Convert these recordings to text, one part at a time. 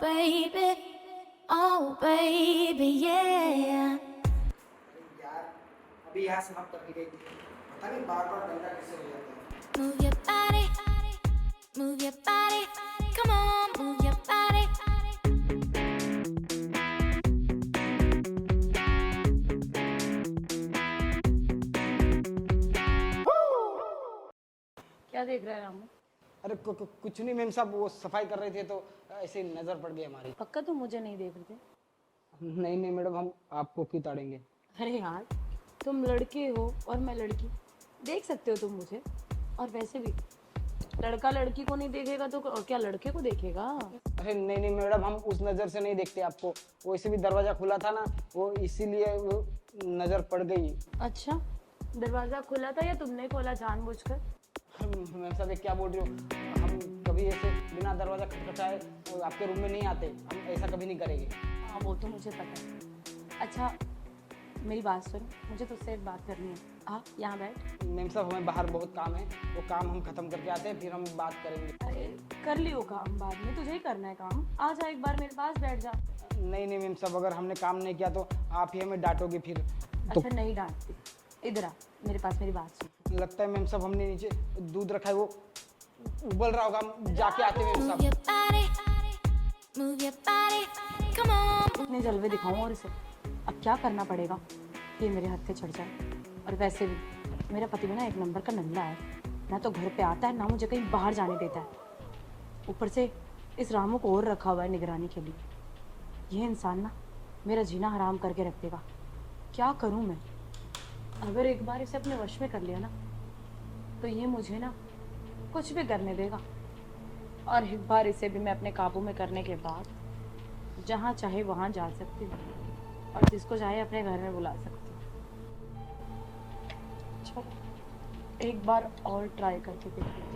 baby, oh baby, yeah. यार अभी यहाँ समाप्त करके गई थी, पता नहीं बार बार गंदा कैसे हो जाता है। Move your body, move your body, come on, move your body. क्या देख रहा है रामू? अरे कुछ नहीं मैम साहब, वो सफाई कर रहे थे तो ऐसे नजर पड़ गई हमारी। पक्का तुम मुझे नहीं देख रहे थे? नहीं नहीं मैडम, हम आपको क्यों ताड़ेंगे। अरे यार, तुम लड़के हो और मैं लड़की, देख सकते हो तुम मुझे। और वैसे भी लड़का लड़की को नहीं देखेगा तो क्या लड़के को देखेगा? अरे नहीं नहीं मैडम, हम उस नज़र से नहीं देखते आपको, वो इसे भी दरवाज़ा खुला था ना, वो इसीलिए वो नज़र पड़ गई। अच्छा, दरवाजा खुला था या तुमने खोला जानबूझकर? मैम साहब ये क्या बोल रही हो, हम कभी ऐसे बिना दरवाज़ा खटखटाए आपके रूम में नहीं आते, हम ऐसा कभी नहीं करेंगे। हाँ, वो तो मुझे पता है। अच्छा, मेरी बात सुन, मुझे तुझसे एक बात करनी है। हाँ, यहाँ बैठ। मैम साहब हमें बाहर बहुत काम है, वो काम हम खत्म करके आते हैं, फिर हम बात करेंगे। अरे कर लियो काम, बाद में तुझे ही करना है काम। आ जा एक बार मेरे पास बैठ जा। नहीं नहीं मैम साहब, अगर हमने काम नहीं किया तो आप ही हमें डांटोगे फिर। अच्छा नहीं डांटती, इधर आ मेरे पास, मेरी बात सुन। लगता है मैम साहब हमने नीचे दूध रखा है, वो उबल रहा होगा, हम जाके आते हैं मैम Move साहब। your body, move your body, come on. इतने जलवे दिखाऊं और इसे अब क्या करना पड़ेगा कि ये मेरे हाथ से चढ़ जाए। और वैसे भी मेरा पति भी ना एक नंबर का नल्ला है, ना तो घर पे आता है ना मुझे कहीं बाहर जाने देता है। ऊपर से इस रामू को और रखा हुआ है निगरानी के लिए। ये इंसान ना मेरा जीना हराम करके रख देगा। क्या करूं मैं? अगर एक बार इसे अपने वश में कर लिया ना तो ये मुझे ना कुछ भी करने देगा। और एक बार इसे भी मैं अपने काबू में करने के बाद जहाँ चाहे वहाँ जा सकती हूँ और जिसको चाहे अपने घर में बुला सकती हूँ। चलो एक बार और ट्राई करके देखते हैं।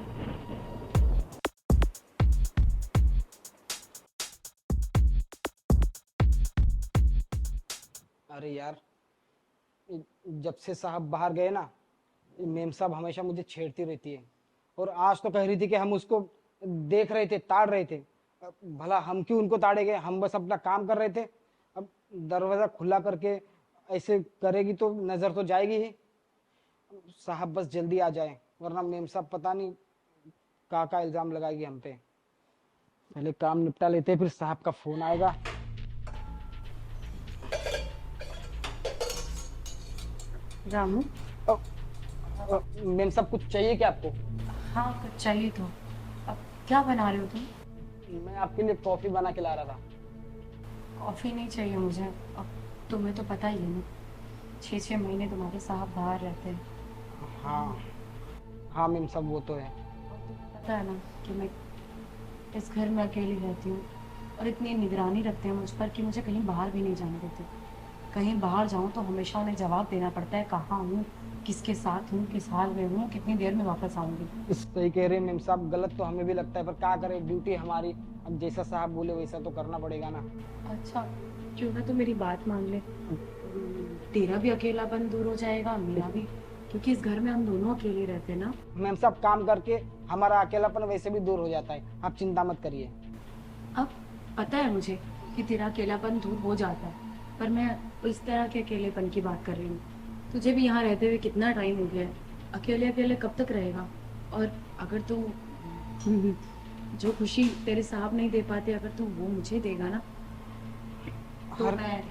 अरे यार, जब से साहब बाहर गए ना, मेम साहब हमेशा मुझे छेड़ती रहती है, और आज तो कह रही थी कि हम उसको देख रहे थे, ताड़ रहे थे। अब भला हम क्यों उनको ताड़ेंगे, हम बस अपना काम कर रहे थे। अब दरवाज़ा खुला करके ऐसे करेगी तो नज़र तो जाएगी ही। साहब बस जल्दी आ जाए, वरना मेम साहब पता नहीं का इल्ज़ाम लगाएगी हम पे। पहले काम निपटा लेते, फिर साहब का फ़ोन आएगा। रामू, मेम साहब कुछ चाहिए क्या आपको? हाँ कुछ चाहिए तो। अब क्या बना रहे हो तुम? मैं आपके लिए कॉफ़ी बना के ला रहा था। कॉफ़ी नहीं चाहिए मुझे। अब तुम्हें तो पता ही है ना, 6-6 महीने तुम्हारे साहब बाहर रहते हैं। हाँ हाँ मैम साहब वो तो है। पता है ना कि मैं इस घर में अकेली रहती हूँ और इतनी निगरानी रखते हैं मुझ पर कि मुझे कहीं बाहर भी नहीं जाने देते। कहीं बाहर जाऊँ तो हमेशा उन्हें जवाब देना पड़ता है, कहाँ हूँ, किसके साथ हूँ, किस हाल में हूँ, कितनी देर में वापस आऊँगी। सही कह रहे हैं मैम साहब, गलत तो हमें भी लगता है, पर क्या करें, ड्यूटी हमारी। अब जैसा साहब बोले वैसा तो करना पड़ेगा ना। अच्छा, क्यों ना तो मेरी बात मान ले। तेरा भी अकेलापन दूर हो जाएगा, मेरा भी, क्योंकि इस घर में हम दोनों अकेले रहते हैं ना। मैम साहब काम करके हमारा अकेलापन वैसे भी दूर हो जाता है, आप चिंता मत करिए। अब पता है मुझे कि तेरा अकेलापन दूर हो जाता है, पर मैं इस तरह के अकेलेपन की बात कर रही हूँ। तुझे भी यहाँ रहते हुए कितना टाइम हो गया है, अकेले अकेले कब तक रहेगा? और अगर तू जो खुशी तेरे साहब नहीं दे पाते, अगर तू वो मुझे देगा ना तो मैं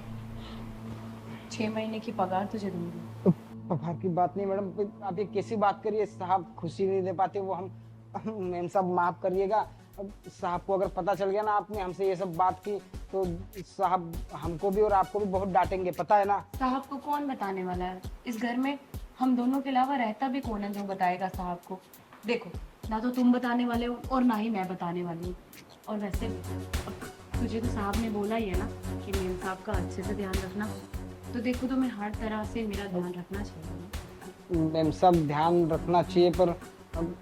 6 महीने की पगार तुझे दूंगी। पगार की बात नहीं मैडम, आप ये कैसी बात करिए, साहब खुशी नहीं दे पाते वो हम मैम साहब माफ करिएगा। अब साहब को अगर पता चल गया ना आपने हमसे ये सब बात की, तो साहब हमको भी और आपको भी बहुत डांटेंगे, पता है ना। साहब को कौन बताने वाला है? इस घर में हम दोनों के अलावा रहता भी कौन है जो बताएगा साहब को? देखो, ना तो तुम बताने वाले हो और ना ही मैं बताने वाली हूँ। और वैसे अब तुझे तो साहब ने बोला ही है ना कि मेम साहब का अच्छे से ध्यान रखना, तो देखो तो मैं हर तरह से मेरा ध्यान रखना चाहिए। मैम साहब ध्यान रखना चाहिए, पर अब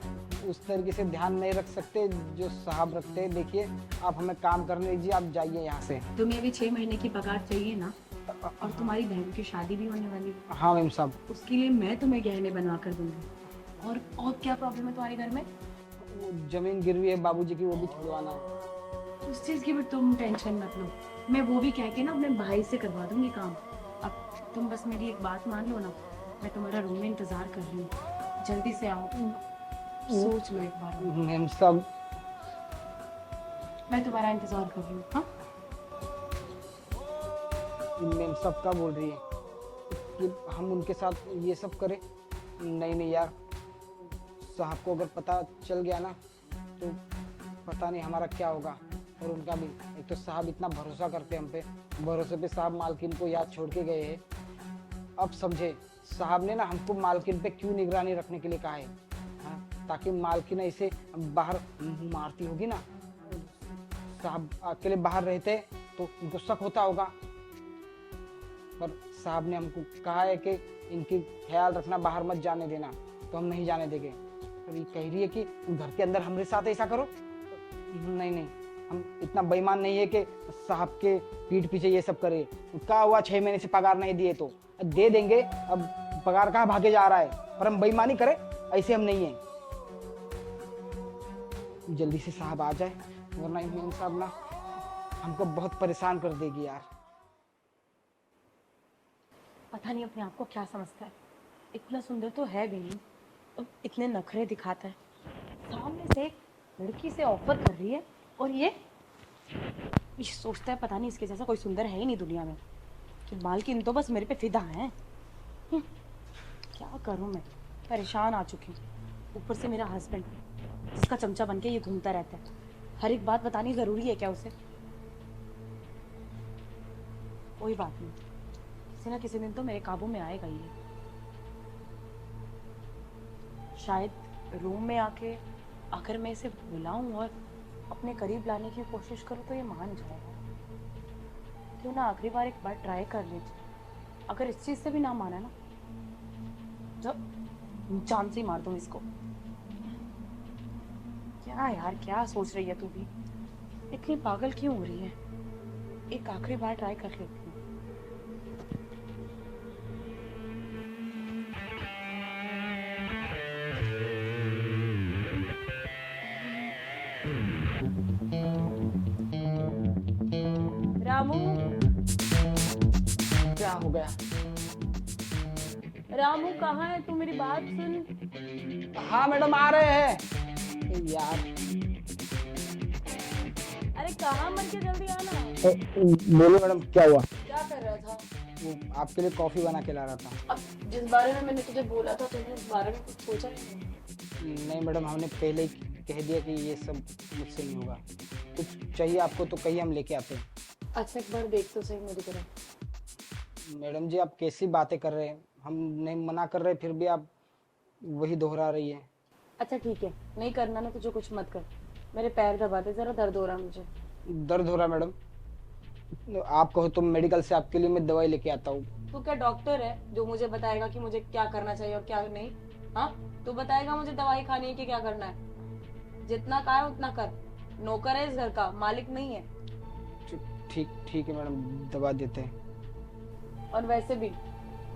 उस तरीके से ध्यान नहीं रख सकते जो साहब रखते हैं। देखिए आप हमें काम करने दीजिए, आप जाइए यहाँ से। तुम्हें भी 6 महीने की पगार चाहिए ना, और तुम्हारी बहन की शादी भी होने वाली है। हाँ मैम साहब। उसके लिए मैं तुम्हें गहने बनवा कर दूंगी। और क्या प्रॉब्लम है तुम्हारे घर में? वो जमीन गिरवी है बाबूजी की, वो भी छुड़वाना है। उस चीज की भी तुम टेंशन मत लो, मैं वो भी कह के ना अपने भाई से करवा दूंगी काम। अब तुम बस मेरी एक बात मान लो ना, मैं तुम्हारा रूम में इंतजार कर रही हूँ, जल्दी से आओ। सोच लो एक बार, मैम साहब, मैं तुम्हारा इंतजार कर रही हूँ। हाँ, मैम साहब क्या बोल रही है कि हम उनके साथ ये सब करें? नहीं नहीं यार, साहब को अगर पता चल गया ना तो पता नहीं हमारा क्या होगा। और उनका भी, एक तो साहब इतना भरोसा करते हम पे, भरोसे पे साहब मालकिन को याद छोड़ के गए हैं। अब समझे, साहब ने ना हमको मालकिन पे क्यों निगरानी रखने के लिए कहा है, हाँ? ताकि मालकिन ऐसे बाहर मारती होगी ना, साहब अकेले बाहर रहते तो उनको शक होता होगा। पर साहब ने हमको कहा है कि इनकी ख्याल रखना, बाहर मत जाने देना, तो हम नहीं जाने देंगे। और ये कह रही है कि घर के अंदर हमारे साथ ऐसा करो। नहीं नहीं, हम इतना बेईमान नहीं है कि साहब के पीठ पीछे ये सब करे। क्या हुआ 6 महीने से पगार नहीं दिए तो दे देंगे, अब पगार कहाँ भागे जा रहा है, पर हम बेईमानी करें ऐसे हम नहीं है। जल्दी से साहब आ जाए, वरना इमाम साहब ना हमको बहुत परेशान कर देगी यार। पता नहीं अपने आप को क्या समझता है, इतना सुंदर तो है भी नहीं, अब इतने नखरे दिखाता है। सामने से एक लड़की से ऑफर कर रही है और ये सोचता है पता नहीं इसके जैसा कोई सुंदर है ही नहीं दुनिया में, कि मालकिन तो बस मेरे पे फिदा है। क्या करूं मैं, परेशान आ चुकी हूँ। ऊपर से मेरा हस्बैंड जिसका चमचा बन के ये घूमता रहता है, हर एक बात बतानी जरूरी है क्या उसे? कोई बात नहीं, किसी ना किसी दिन तो मेरे काबू में आएगा ये। शायद रूम में आके अगर मैं इसे बुलाऊं और अपने करीब लाने की कोशिश करूं तो ये मान जाएगा। क्यों ना आखिरी बार एक बार ट्राई कर लीजिए। अगर इस चीज से भी ना माना ना तो जान से ही मार दूं इसको। क्या यार, क्या सोच रही है तू भी, इतनी पागल क्यों हो रही है? एक आखिरी बार ट्राई कर लेती हूँ। रामू, क्या हो गया? रामू कहाँ है तू? मेरी बात सुन। हाँ मैडम, आ रहे हैं यार। अरे कहाँ मर के, जल्दी आना। बोलो मैडम, क्या हुआ? क्या कर रहा था? वो आपके लिए कॉफी बना के ला रहा था। अब जिस बारे में मैंने तुझे बोला था तुमने उस बारे में कुछ सोचा नहीं? नहीं मैडम, हमने पहले ही कह दिया कि ये सब मुझसे नहीं होगा। कुछ चाहिए आपको तो कहिए, हम लेके आते हैं। अच्छा एक बार देख तो सही मेरी तरफ। मैडम जी, आप कैसी बातें कर रहे हैं? हम नहीं मना कर रहे, फिर भी आप वही दोहरा रही है। अच्छा ठीक है, नहीं करना ना तुझे कुछ मत कर। मेरे पैर दबा दे जरा, दर्द हो रहा है मुझे। दर्द हो रहा है मैडम? आप कहो तो मेडिकल से आपके लिए मैं दवाई लेके आता हूँ। तू क्या डॉक्टर है जो मुझे बताएगा कि मुझे क्या करना चाहिए और क्या नहीं? हाँ, तू बताएगा मुझे दवाई खानी है कि क्या करना है? जितना कहा है उतना कर, नौकर है इस घर का, मालिक नहीं है। ठीक ठीक है मैडम, दवा देते हैं। और वैसे भी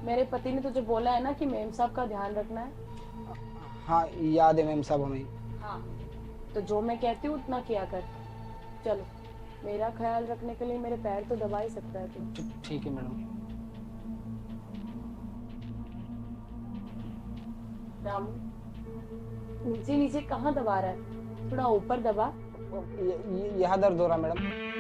मेरे पति ने तुझे बोला है ना कि मेम साहब का ध्यान रखना है। हाँ याद है मैम साहब हमें। हाँ, तो जो मैं कहती हूँ उतना किया कर। चलो, मेरा ख्याल रखने के लिए मेरे पैर तो दबा ही सकता है तू। ठीक है मैडम। रामू, नीचे नीचे कहाँ दबा रहा है? थोड़ा ऊपर दबा। यहाँ दर्द हो रहा है मैडम।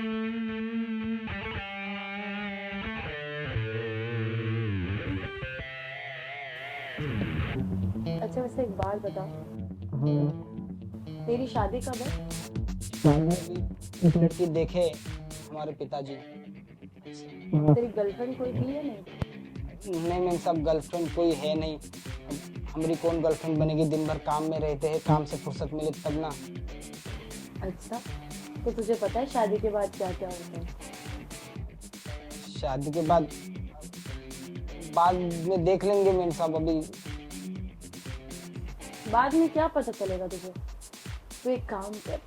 अच्छा वैसे एक बात बता, तेरी शादी कब है? एक लड़की देखे हमारे पिताजी। तेरी गर्लफ्रेंड कोई थी या नहीं? नहीं मैम साहब, गर्लफ्रेंड कोई है नहीं। हमारी कौन गर्लफ्रेंड बनेगी? दिन भर काम में रहते हैं, काम से फुर्सत मिले तब ना। अच्छा, तो तुझे पता है शादी के बाद क्या क्या होता है? शादी के बाद बाद में देख लेंगे मैम साहब, अभी बाद में क्या पता चलेगा तुझे? तू एक काम कर,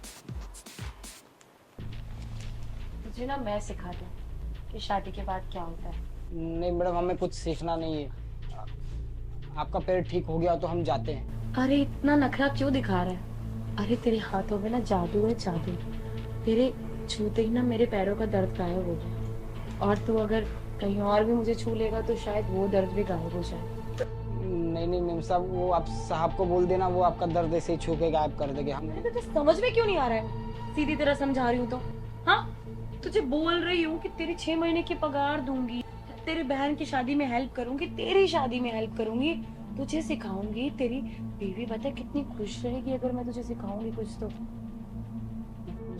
तुझे ना मैं सिखा दूं कि शादी के बाद क्या होता है। नहीं मैडम, हमें कुछ सीखना नहीं है। आपका पैर ठीक हो गया तो हम जाते हैं। अरे इतना नखरा क्यों दिखा रहा है? अरे तेरे हाथों में ना जादू है, जादू। तेरे छूते ही ना मेरे पैरों का दर्द गायब हो गया। और तू अगर कहीं और भी मुझे छू लेगा तो शायद वो दर्द भी गायब हो जाए। नहीं नहीं मेम साहब, वो आप साहब को बोल देना, वो आपका दर्द ऐसे ही छू के गायब कर देंगे। हम तुझे समझ में क्यों नहीं आ रहा है? सीधी तरह समझा रही हूँ तो। हाँ, तुझे बोल रही हूँ कि तेरी 6 महीने की पगार दूंगी, तेरी बहन की शादी में हेल्प करूंगी, तेरी शादी में हेल्प करूंगी, तुझे सिखाऊंगी। तेरी बीवी पता है कितनी खुश रहेगी अगर मैं तुझे सिखाऊंगी कुछ तो।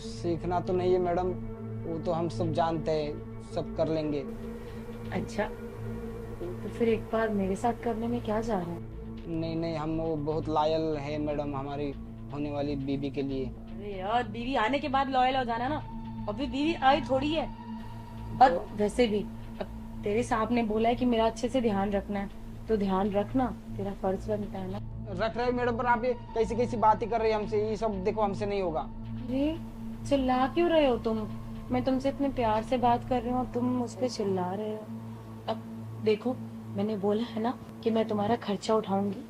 सीखना तो नहीं है मैडम, वो तो हम सब जानते हैं, सब कर लेंगे। अच्छा, तो फिर एक बार मेरे साथ करने में क्या जा रहा है? नहीं नहीं, हम वो बहुत लॉयल है मैडम हमारी होने वाली बीबी के लिए। अरे यार, बीवी आने के बाद लॉयल हो जाना ना, अभी बीवी आई थोड़ी है। और वैसे भी अब तेरे साहब ने बोला है कि मेरा अच्छे से ध्यान रखना है, तो ध्यान रखना, तेरा फर्ज बनता है ना। रख रहे मैडम, पर आप ये कैसी कैसी बातें कर रही है हमसे, ये सब देखो हमसे नहीं होगा। अरे चिल्ला क्यों रहे हो तुम? मैं तुमसे इतने प्यार से बात कर रही हूँ और तुम मुझ पे चिल्ला रहे हो। अब देखो, मैंने बोला है ना कि मैं तुम्हारा खर्चा उठाऊंगी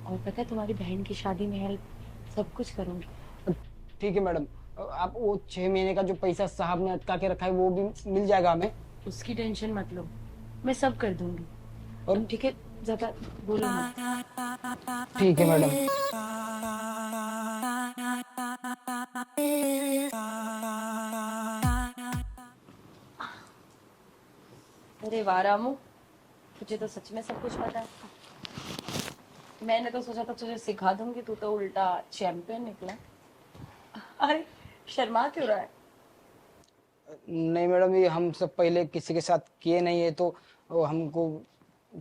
और पता है तुम्हारी बहन की शादी में हेल्प सब कुछ करूंगी। ठीक है मैडम, आप वो 6 महीने का जो पैसा साहब ने अटका के रखा है वो भी मिल जाएगा हमें। उसकी टेंशन मत लो, मैं सब कर दूंगी। और ठीक है, ज्यादा बोलो मत। ठीक है मैडम। अरे वाह रामू, तुझे तो सच में सब कुछ पता है। मैंने तो सोचा था तुझे सिखा दूंगी, तू तो उल्टा चैंपियन निकला। अरे शर्मा क्यों रहा है? नहीं मैडम, ये हम सब पहले किसी के साथ किए नहीं है, तो वो हमको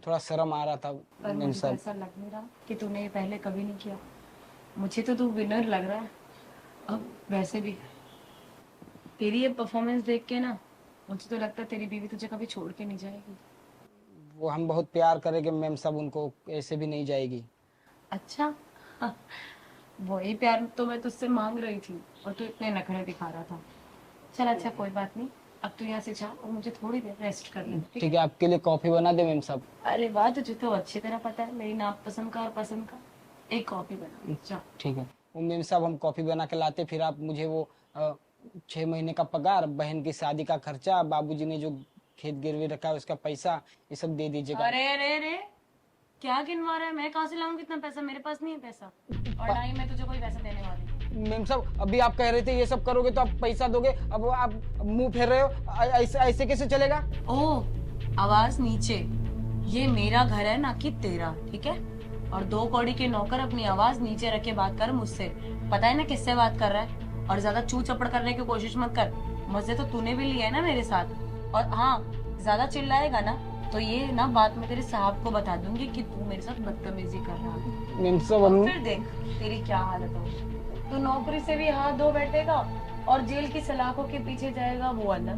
थोड़ा शर्म आ रहा था। पर मैम मुझे तो साहब, ऐसा लग नहीं रहा कि तूने ये पहले कभी नहीं किया। मुझे तो तू विनर लग रहा है। अब वैसे भी तेरी ये परफॉर्मेंस देख के ना, मुझे तो लगता है तेरी बीवी तुझे कभी छोड़ के नहीं जाएगी। वो हम बहुत प्यार करेंगे मैम साहब, उनको ऐसे भी नहीं जाएगी। अच्छा, हाँ, वही प्यार तो मैं तुझसे मांग रही थी और तू इतने नखरे दिखा रहा था। चल अच्छा, कोई बात नहीं, अब तू यहाँ से जा और मुझे थोड़ी देर रेस्ट कर ले, ठीक ठीक है, आपके लिए कॉफी बना दे मैम साहब। है? अरे वाह, तुझे तो अच्छी तरह पता है मेरी नापसंद का और पसंद का। एक कॉफी बना जा। ठीक है, वो मैम साहब हम कॉफी बना के लाते, फिर आप मुझे वो 6 महीने का पगार, बहन की शादी का खर्चा, बाबूजी ने जो खेत गिरवी रखा है उसका पैसा, ये सब दे दीजिएगा। अरे अरे अरे, क्या गिनवा रहा है? मैं कहाँ से लाऊंगी इतना पैसा? मेरे पास नहीं है पैसा, और ना ही मैं तुझे कोई पैसा देने वाली हूँ। मैम साहब, अभी आप कह रहे थे ये सब करोगे तो आप पैसा दोगे, अब आप मुंह फेर रहे हो, ऐसे ऐसे कैसे चलेगा? ओ, आवाज नीचे। ये मेरा घर है ना कि तेरा, ठीक है? और 2 कौड़ी के नौकर अपनी आवाज नीचे रख के बात कर मुझसे। पता है ना किससे बात कर रहा है? और ज्यादा चू चपड़ करने की कोशिश मत कर, मजे तो तूने भी लिया है ना मेरे साथ। और हाँ, ज्यादा चिल्लाएगा ना तो ये ना बात मैं तेरे साहब को बता दूंगी कि तू मेरे साथ बदतमीजी कर रहा है। मैम साहब और हम फिर देख तेरी क्या हालत हो। तू नौकरी से भी हाथ धो बैठेगा और जेल की सलाखों के पीछे जाएगा, वो अलग।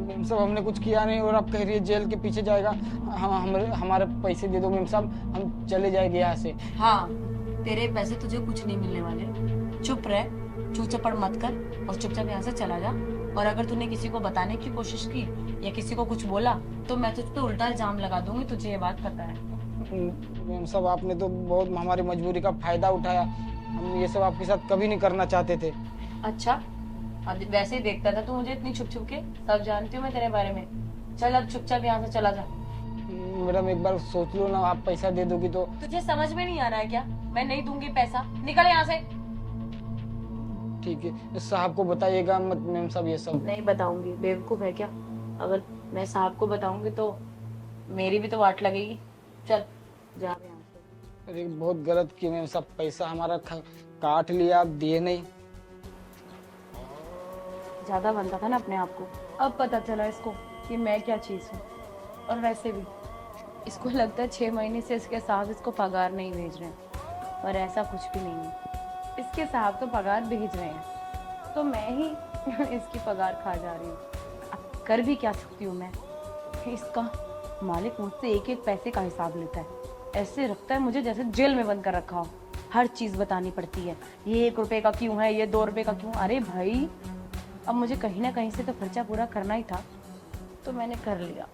मैम साहब हमने कुछ किया नहीं और आप कह रही है जेल के पीछे जाएगा। हम हमारे पैसे दे दो मैम साहब, हम चले जाएंगे यहाँ से। हाँ, तेरे पैसे तुझे कुछ नहीं मिलने वाले। चुप रह, चू चपड़ मत कर और चुपचाप यहाँ से चला जा। और अगर तूने किसी को बताने की कोशिश की या किसी को कुछ बोला तो मैं तुझ पे उल्टा इल्जाम लगा दूंगी, तुझे ये बात पता है। मैम साहब आपने तो बहुत हमारी मजबूरी का फायदा उठाया, हम ये सब आपके साथ कभी नहीं करना चाहते थे। अच्छा, अब वैसे ही देखता था तू मुझे इतनी छुप छुप के, सब जानती हूँ मैं तेरे बारे में। चल अब चुपचाप यहाँ से चला जा। मैडम एक बार सोच लो ना, आप पैसा दे दोगी तो। तुझे समझ में नहीं आ रहा है क्या? मैं नहीं दूंगी पैसा, निकल यहाँ से। ठीक है, साहब को बताइएगा मत मैम साहब ये सब। नहीं बताऊंगी, बेवकूफ है क्या? अगर मैं साहब को बताऊंगी तो मेरी भी तो वाट लगेगी। चल जा यहाँ से। अरे बहुत गलत किया मैम साहब, पैसा हमारा काट लिया, आप दिए नहीं। ज्यादा बनता था ना अपने आप को। अब पता चला इसको कि मैं क्या चीज हूँ। और वैसे भी इसको लगता है 6 महीने से इसके साहब इसको पगार नहीं भेज रहे हैं, पर ऐसा कुछ भी नहीं है। इसके साहब तो पगार भेज रहे हैं, तो मैं ही इसकी पगार खा जा रही हूँ। अब कर भी क्या सकती हूँ मैं? इसका मालिक मुझसे एक एक पैसे का हिसाब लेता है, ऐसे रखता है मुझे जैसे जेल में बंद कर रखा हो। हर चीज बतानी पड़ती है, ये 1 रुपए का क्यों है, ये 2 रुपए का क्यों। अरे भाई, अब मुझे कहीं ना कहीं से तो खर्चा पूरा करना ही था, तो मैंने कर लिया।